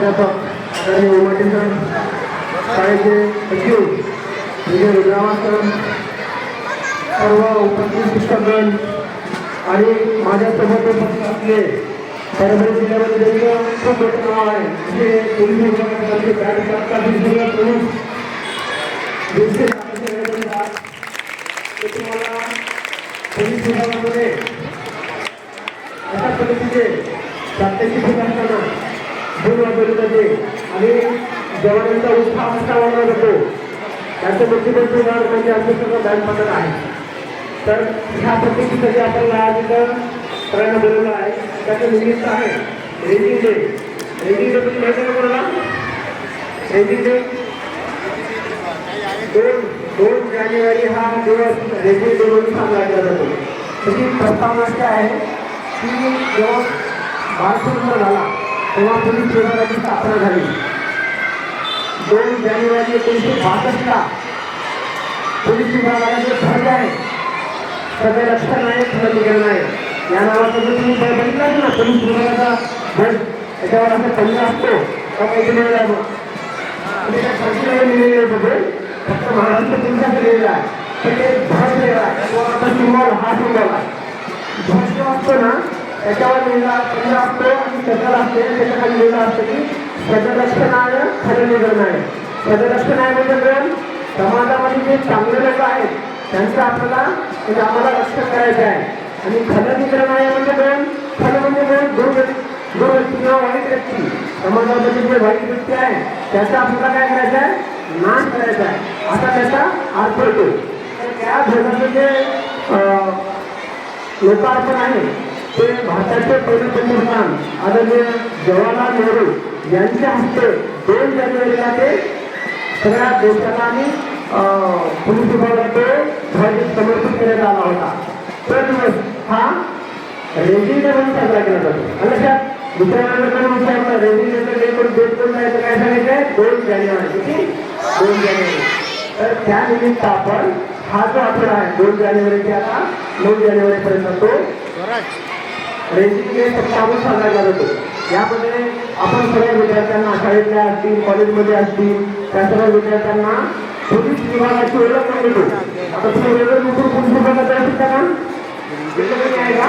प्राध्यापक आदरणीय उमाटे सर, शाळेचे सचिव विजय रुद्रावासकर, सर्व उपस्थित शिक्षकगण आणि माझ्यासोबत उपस्थित असले परभणी जिल्ह्यामध्ये ज्यांचं खूप मोठं नाव आहे जे पोलीस विभागाचे प्रमुख तुम्हाला पोलीस विभागामध्ये अशा पद्धतीचे प्रात्यक्षिक असताना गुण वापरले जाते आणि जवानांचा उत्साह कसा वाढवला जातो त्याचं मोटिवेशन उदाहरण म्हणजे आमचं सगळं बँड पद्धत आहे. तर ह्या पद्धतीसाठी आपल्याला आज इथं करायला बोलवलं आहे. त्याचं निमित्त आहे रेजिंग डे. रेजिंग डे तुम्ही माहिती आहे कोणाला? रेजिंग डे 2 जानेवारी हा दिवस रेजिंग डे म्हणून साजरा केला जातो. त्याची प्रस्तावना अशी आहे की जेव्हा भारत स्वतंत्र झाला तेव्हा पोलीस विभागाची स्थापना झाली. 2 जानेवारी 1962ला पोलीस विभागाला जे ध्वज आहे सगळे रक्षण आहे, खंडीकरण आहे या नावाचा जर तुम्ही बघितलं ना पोलीस विभागाचा ध्वज त्याच्यावर असं पंजा असतो का काही लिहिलेलं आहे म्हणजे त्या संस्थेला लिहिलेलं होते फक्त महाराष्ट्र पोलिसांचा लिहिलेला आहे पण ते ध्वज लिहिला आहे सिंबॉल हा सिंबॉल आहे. ध्वज जो असतो ना त्याच्यावर लिहिला पंजा असतो आणि सगळं असते त्याच्या खाली लिहिलं असतं की सदरक्षणाय खंडीकरणाय. सदरक्षणाय म्हणजे कोण? समाजामध्ये जे चांगले लोक आहेत त्यांचं आपल्याला म्हणजे आम्हाला रक्षण करायचं आहे. आणि खंडीकरणाय म्हणजे कोण? खंड म्हणजे कोण? दुर्व्यक्ती किंवा वाईट व्यक्ती. समाजामध्ये जे वाईट व्यक्ती आहे त्याचा आपल्याला काय करायचं आहे? नाश करायचा आहे असा त्याचा अर्थ होतो. तर त्या ध्वजाचं जे लोकार्पण आहे ते भारताचे पहिले पंतप्रधान आदरणीय जवाहरलाल नेहरू यांच्या हस्ते 2 जानेवारीला ते सगळ्या देशाला आणि पोलीस विभागाचे ध्वज समर्पित करण्यात आला होता. तो दिवस हा रेजिंग डे म्हणून साजरा केला जातो. लक्षात दुसऱ्या विचारलं रेजिंग डेचं डे पण डेट कोण जायचं काय सांगायचं आहे? 2 जानेवारी. किती? 2 जानेवारी. तर त्यानिमित्त आपण हा जो आठवडा आहे 2 जानेवारी ते आता 9 जानेवारीपर्यंत तो रेजिंग डे सप्ताह साजरा केला जातो. यामध्ये आपण सगळ्या विद्यार्थ्यांना शाळेतल्या असतील कॉलेजमध्ये असतील त्या सर्व विद्यार्थ्यांना पोलीस विभागाची ओळख करून देतो. आता तुम्ही वेगळं कुठून पोलीस विभागात जाऊ शकता का? आहे का?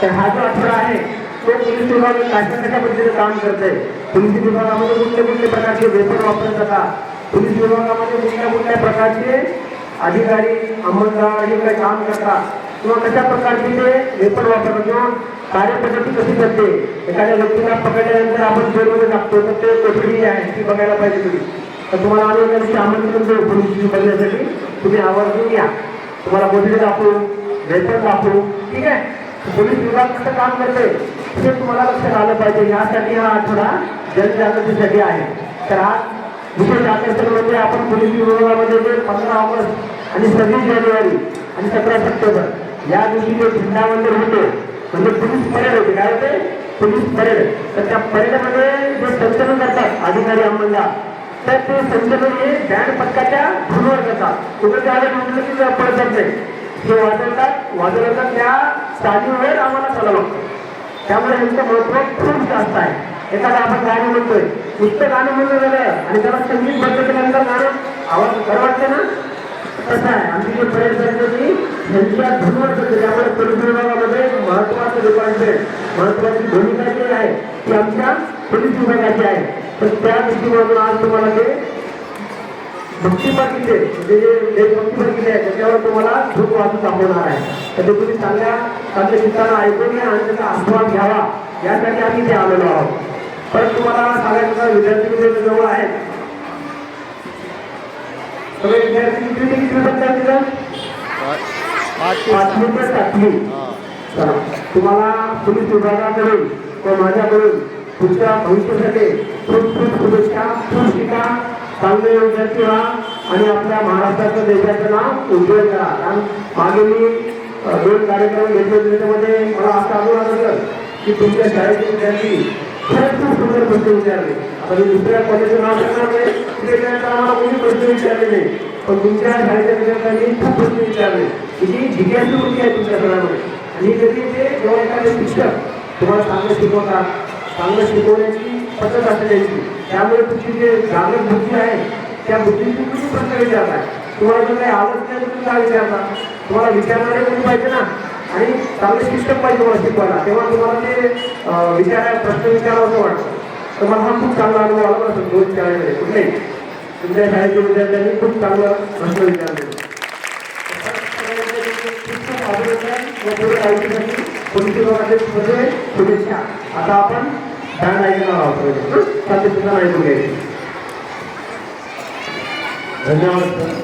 तर हा जो आठवडा आहे तो पोलीस विभाग कशा पद्धतीने काम करते. पोलीस विभागामध्ये कुठले प्रकारचे वेपन वापरले जातात, पोलीस विभागामध्ये कुठल्या प्रकारचे अधिकारी अंमलदार हे काही काम करतात किंवा कशा प्रकारचे ते वेपन वापरतात किंवा कार्यपद्धती कशी करते. एखाद्या व्यक्तीला पकडल्यानंतर आपण जेलमध्ये टाकतो तर ते कोठडी आहे ती बघायला पाहिजे तुम्ही. तर तुम्हाला आम्ही त्या दिवशी आमंत्रण देऊ पोलीस बघण्यासाठी. तुम्ही आवर्जून या. तुम्हाला कोठडी दाखवू, वेपन दाखवू. ठीक आहे. पोलीस विभाग कसं काम करते हे तुम्हाला लक्षात आलं पाहिजे. यासाठी हा आठवडा जनजागृतीसाठी आहे. तर आज विशेष आकर्षण म्हणजे आपण पोलीस विभागामध्ये जे 15 ऑगस्ट आणि 26 जानेवारी आणि 17 सप्टेंबर या दिवशी जे झेंडावंदन होते म्हणजे पोलीस परेड होते. काय होते? Police parade. तर त्या परेडमध्ये जे संचलन करतात अधिकारी अंमलदार तर ते संचलन हे बँड पथकाच्या धुनवर करतात. तुम्ही त्यावेळेस म्हटलं की पडतात नाही हे वाजवतात त्या स्थानीवर आम्हाला चालवलं लागतं. त्यामुळे यांचं महत्त्व खूप जास्त आहे. एखादं आपण गाणं म्हणतोय नुसतं गाणं म्हणलं झालं आणि त्याला संगीत बदल केल्यानंतर गाणं आवाज बरं वाटतं ना कसं आहे. आमची जी परेड करते ती ह्यांच्या धुनवर करते. त्यामुळे पोलीस विभागामध्ये महत्त्वाचं डिपार्टमेंट महत्त्वाची भूमिका जी आहे ती आमच्या पोलीस विभागाची आहे. तर त्या दृष्टीमधून आज तुम्हाला ते भक्तिपद गीते म्हणजे जे देशभक्तीपद गीते आहे त्याच्यावर तुम्हाला धूप वाचून दाखवणार आहे. तर ते तुम्ही चांगल्या चित्तानं ऐकून घ्या आणि त्याचा आस्वाद घ्यावा यासाठी आम्ही ते आलेलो आहोत. परत तुम्हाला सांगायचं विद्यार्थी जवळ आहेत सगळे विद्यार्थी किती विद्यार्थी 5वी ते 7वी. चला तुम्हाला पोलीस विभागाकडून व माझ्याकडून पुढच्या भविष्यासाठी खूप शुभेच्छा. खूप शिका, चांगले विद्यार्थी व्हा आणि आपल्या महाराष्ट्राचं देशाचं नाव उज्ज्वल करा. कारण मागे मी 2 कार्यक्रम घेतले त्याच्यामध्ये मला असं आढळून आलं की तुमच्या शाळेचे विद्यार्थी खरंच खूप सुंदर प्रश्न विचारले. आता मी दुसऱ्या कॉलेजचं नाव सांगणार नाही तिथे आम्हाला कोणी प्रश्न विचारले नाही पण तुमच्या शाळेच्या विद्यार्थ्यांनी खूप प्रश्न विचारले की जी जिज्ञासू वृत्ती आहे तुमच्या सगळ्यामध्ये. आणि कधी ते जेव्हा एखादे शिक्षक तुम्हाला चांगलं शिकवतात, चांगलं शिकवण्याची पद्धत असते त्यांची, त्यामुळे तुमची जे जागृत बुद्धी आहे त्या बुद्धीची तुम्ही प्रश्न विचारताय. तुम्हाला जर काही आवडत नाही तर तुम्ही काय विचारता? तुम्हाला विचारणारे कोणी पाहिजे ना, आणि चांगले शिक्षक पाहिजे तुम्हाला शिकवायला, तेव्हा तुम्हाला ते प्रश्न विचारावं असं वाटतं. तर मला हा खूप चांगला अनुभव आला बरं दोन शाळेमध्ये. कुठलेही तुमच्या शाळेच्या विद्यार्थ्यांनी खूप चांगलं प्रश्न विचारले. खूप अभिनंदन व पुढे आयुष्यासाठी पोलीस विभागाचे शुभेच्छा. आता आपण बँड ऐकणार आहोत. धन्यवाद सर.